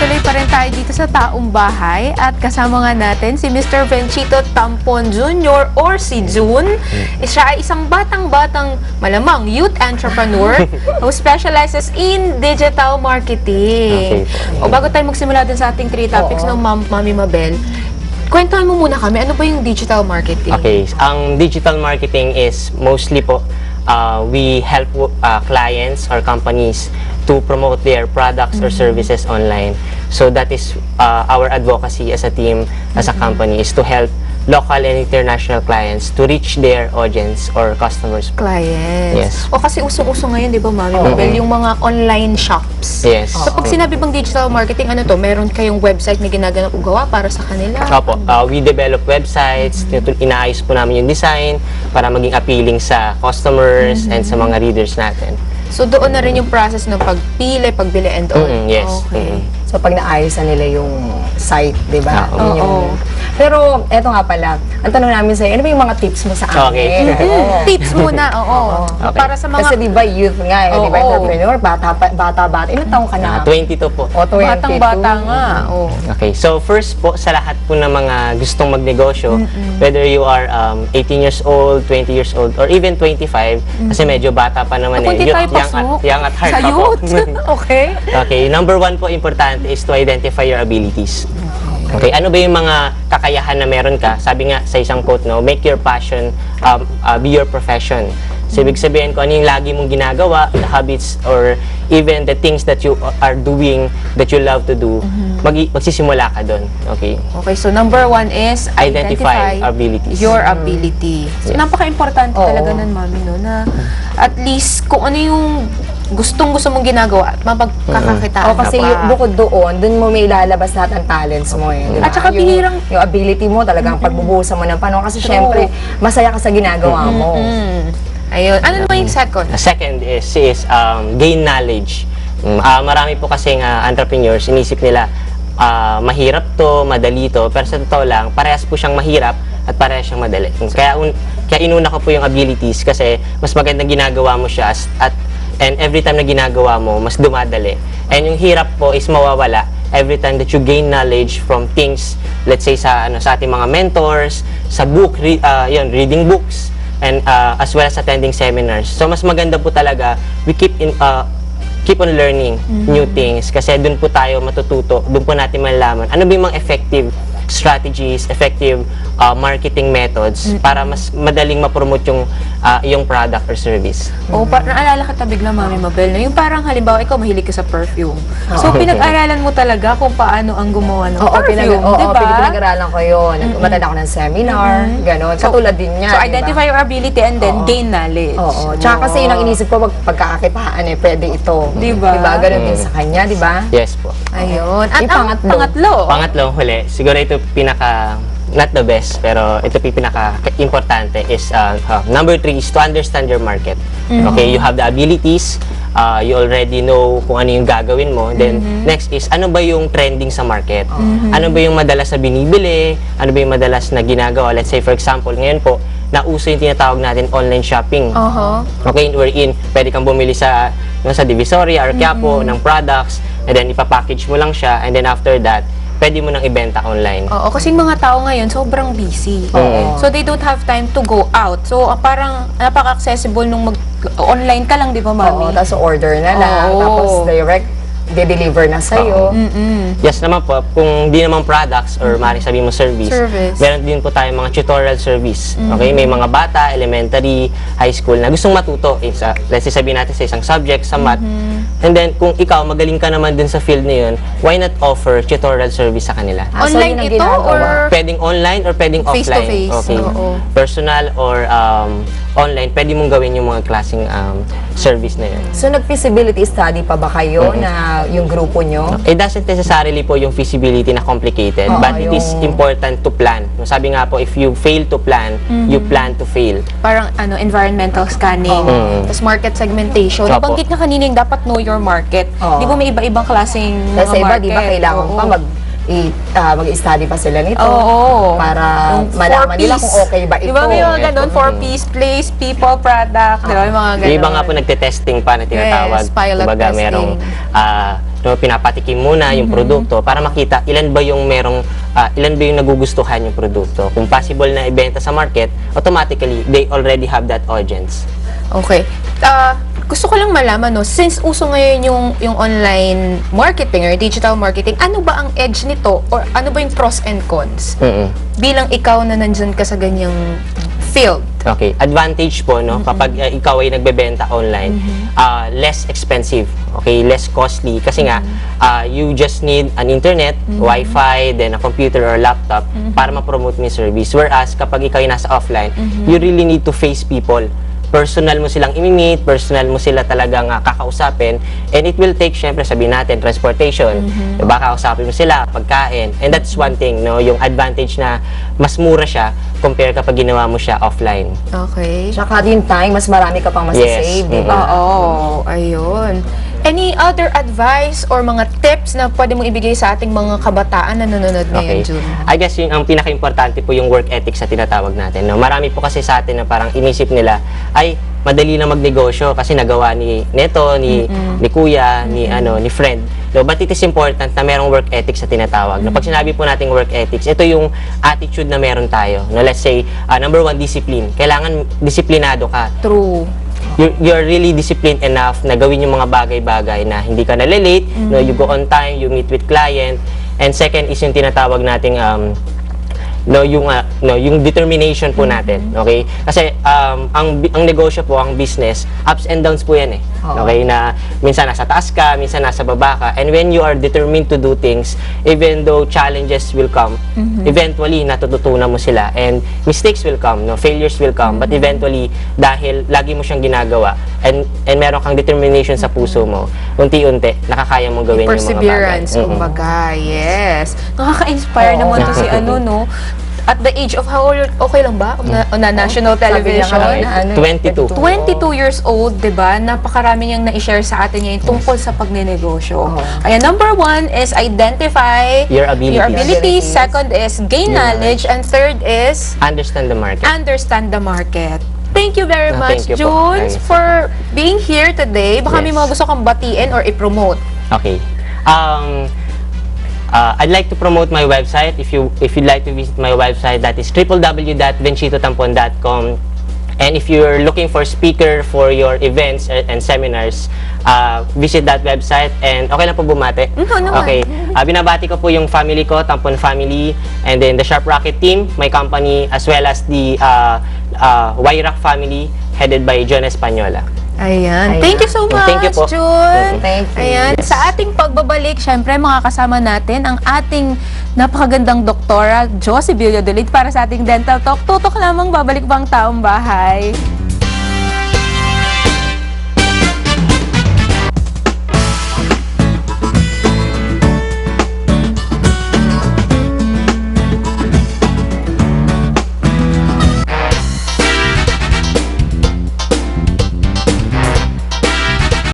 tuloy pa rin tayo dito sa Taong Bahay at kasama nga natin si Mr. Benchito Tampon Jr. or si June. Siya ay isang batang-batang malamang youth entrepreneur who specializes in digital marketing. O bago tayo magsimula din sa ating 3 topics ng Mami Mabel, kwentuhan mo muna kami, ano ba yung digital marketing? Okay, ang digital marketing is mostly po, we help clients or companies to promote their products or services online. So that is our advocacy as a team, as a company, is to help local and international clients to reach their audience or customers. Clients. Yes. O kasi uso-uso ngayon, di ba, Mami Mabel, yung mga online shops. Yes. So pag sinabi bang digital marketing, ano to? Meron kayong website na gawa para sa kanila? Opo, we develop websites, inaayos po namin yung design para maging appealing sa customers and sa mga readers natin. So doon na rin yung process ng pagpili, pagbili and all. Yes. Okay. So, pag naayos na nila yung site, di ba? Oo. Yung... Pero, eto nga pala, ang tanong namin sa'yo, ano ba yung mga tips mo sa akin? Okay. Tips muna, oo. Okay. Para sa mga Kasi di ba youth nga, di ba Oo. entrepreneur, bata. Ilang taong ka na? 22 po. O, 22. batang-bata nga. Oo. Okay, so first po, sa lahat po ng mga gustong magnegosyo, whether you are 18 years old, 20 years old, or even 25, kasi medyo bata pa naman Kung di tayo pasok young at heart sa pa po. youth. Okay. Okay, number 1 po importante is to identify your abilities. Okay, ano ba yung mga kakayahan na meron ka? Sabi nga sa isang quote, no, make your passion be your profession. So, ibig sabihin ko, ano yung lagi mong ginagawa, the habits, or even the things that you are doing that you love to do, magsisimula ka doon. Okay? Okay, so number 1 is Identify abilities. your ability. So, Yes. napaka-importante talaga nun, Mami, no, na at least kung ano yung gustong-gusto mong ginagawa at mapagkakakitaan O, kasi ka pa. bukod doon mo may ilalabas lahat ang talents mo eh. Di ba? At saka yung ability mo talagang pagbubuhusan mo ng panahon. Kasi syempre, masaya ka sa ginagawa mo. Ayun. Ano naman yung second? The second is gain knowledge. Marami po kasing entrepreneurs, inisip nila, mahirap to, madali to, pero sa totoo lang, parehas po siyang mahirap at parehas siyang madali. Kaya inuna ko po yung abilities kasi mas magandang ginagawa mo siya and every time na ginagawa mo, mas dumadali. And yung hirap po is mawawala every time that you gain knowledge from things, let's say sa ating mga mentors, sa book, reading books, and as well as attending seminars. So mas maganda po talaga, we keep on learning new things kasi doon po tayo matututo, doon po natin malalaman ano ba yung mga effective strategies, effective marketing methods para mas madaling ma-promote yung product or service. Naalala ka bigla, Mami Mabel, na yung parang halimbawa, ikaw mahilig ka sa perfume. So, pinag-aralan mo talaga kung paano ang gumawa ng perfume, di ba? Pinag-aralan ko yun. Matanda ako ng seminar, gano'n. Katulad din niya, So, identify your ability and then gain knowledge. Oo. Tsaka kasi yun ang inisip ko, pagkakakitaan pwede ito. Di ba? Ganun din sa kanya, di ba? Yes po. Ayun. At Yung ang pangatlo. Pangatlong huli, siguro ito not the best, pero ito pinaka-importante is, number 3 is to understand your market. Okay, you have the abilities, you already know kung ano yung gagawin mo. Then, next is, ano ba yung trending sa market? Ano ba yung madalas na binibili? Ano ba yung madalas na ginagawa? Let's say, for example, ngayon po, nauso yung tinatawag natin online shopping. Okay, wherein pwede kang bumili sa Divisoria or Quiapo ng products, and then ipapackage mo lang siya, and then after that, pwede mo nang ibenta online. Oo, kasi mga tao ngayon sobrang busy. So they don't have time to go out. So parang napaka-accessible nung online ka lang, di ba, Mami? Oo, tapos order na lang, tapos direct de-deliver na sa'yo. Yes naman po, kung di naman products or maaaring sabihin mo service, meron din po tayong mga tutorial service. Okay, may mga bata, elementary, high school na gustong matuto. Let's say sabihin natin sa isang subject, sa math. And then, kung ikaw magaling ka naman din sa field na yun, why not offer tutorial service sa kanila? Online yun ang ito ginagawa. or Pwedeng online or pwedeng face to offline. face? Okay. Oo. Personal or online, pwede mong gawin yung mga klaseng service na yun. So, nag-feasibility study pa ba kayo na yung grupo nyo? It doesn't necessarily po yung feasibility na complicated, but it is important to plan. Sabi nga po, if you fail to plan, you plan to fail. parang environmental scanning, tapos market segmentation. Opo. Nabanggit nga kanina yung dapat know your market. Oo. Di ba may iba-ibang klaseng mga Kasi iba, market? di ba, kailangan Oo. pa mag-study pa sila nito Oo. para Yung malaman nila 4Ps. kung okay ba ito. Di ba may mga ganun? 4Ps, place, people, product. Di ba? May mga ganun. Yung iba nga po nagte-testing pa na tinatawag. Yes, pilot Kumbaga, testing. merong no, pinapatikim muna yung produkto para makita ilan ba yung nagugustuhan yung produkto. Kung possible na ibenta sa market, automatically they already have that audience. Okay. Gusto ko lang malaman, no, since uso ngayon yung online marketing or digital marketing, ano ba ang edge nito or ano ba yung pros and cons? Bilang ikaw na nandyan ka sa ganyang field. Okay, advantage po no kapag ikaw ay nagbebenta online, less expensive, okay, less costly kasi nga you just need an internet, wifi, then a computer or laptop para ma-promote mo yung service. Whereas kapag ikaw ay nasa offline, you really need to face people. Personal mo silang imi-meet, personal mo sila talagang kakausapin, and it will take, syempre sabihin natin, transportation, diba, kakausapin mo sila, pagkain, and that's one thing, no, yung advantage na mas mura siya compare kapag ginawa mo siya offline. Okay. Tsaka din time, mas marami ka pang masasave, di ba? Oo, ayun. Any other advice or mga tips na pwede mong ibigay sa ating mga kabataan na nanonood ngayon, June? I guess yung ang pinaka-importante po yung work ethics na tinatawag natin. No? Marami po kasi sa atin na parang inisip nila, ay, madali lang magnegosyo kasi nagawa ni Neto, ni Kuya, ni friend. No, but it is important na merong work ethics na tinatawag. No, pag sinabi po nating work ethics, ito yung attitude na meron tayo. No, let's say, number one, discipline. Kailangan disiplinado ka. True. You're really disciplined enough na gawin yung mga bagay-bagay na hindi ka nalilate, no, you go on time, you meet with client. And second is yung tinatawag nating yung determination po natin, okay? Kasi ang negosyo po, ang business, ups and downs po yan eh. Okay, na minsan nasa taas ka, minsan nasa baba ka. And when you are determined to do things, even though challenges will come, eventually natututunan mo sila and mistakes will come, no, failures will come, but eventually dahil lagi mo siyang ginagawa and meron kang determination sa puso mo, unti-unti nakakaya mo gawin yung mga bagay. Perseverance, kumbaga, yes. Nakaka-inspire naman to si no? At the age of how old, okay lang ba? Na national television. Sabi niya nga, 22. 22 years old, di ba? Napakarami niyang na-share sa atin ngayon tungkol sa pagnenegosyo. Kaya number one is identify Your abilities. Second is gain knowledge. And third is Understand the market. understand the market. Thank you very much, Thank you po. Junes, for being here today. Baka may Yes. mga gusto kang batiin or i-promote. Okay. I'd like to promote my website. If you'd like to visit my website, that is www.venchitotampon.com. And if you're looking for speaker for your events and seminars, visit that website. And okay lang po bumate? naman. Okay. Binabati ko po yung family ko, Tampon family, and then the Sharp Rocket team, my company, as well as the Wayrock family, headed by John Española. Ayan. Thank you so much, Thank you po. June. Thank you. Ayan. Yes. Sa ating pagbabalik, syempre makakasama natin ang ating napakagandang doktora, Josie Villodolid, para sa ating Dental Talk. Tutok lamang, babalik bang taong bahay?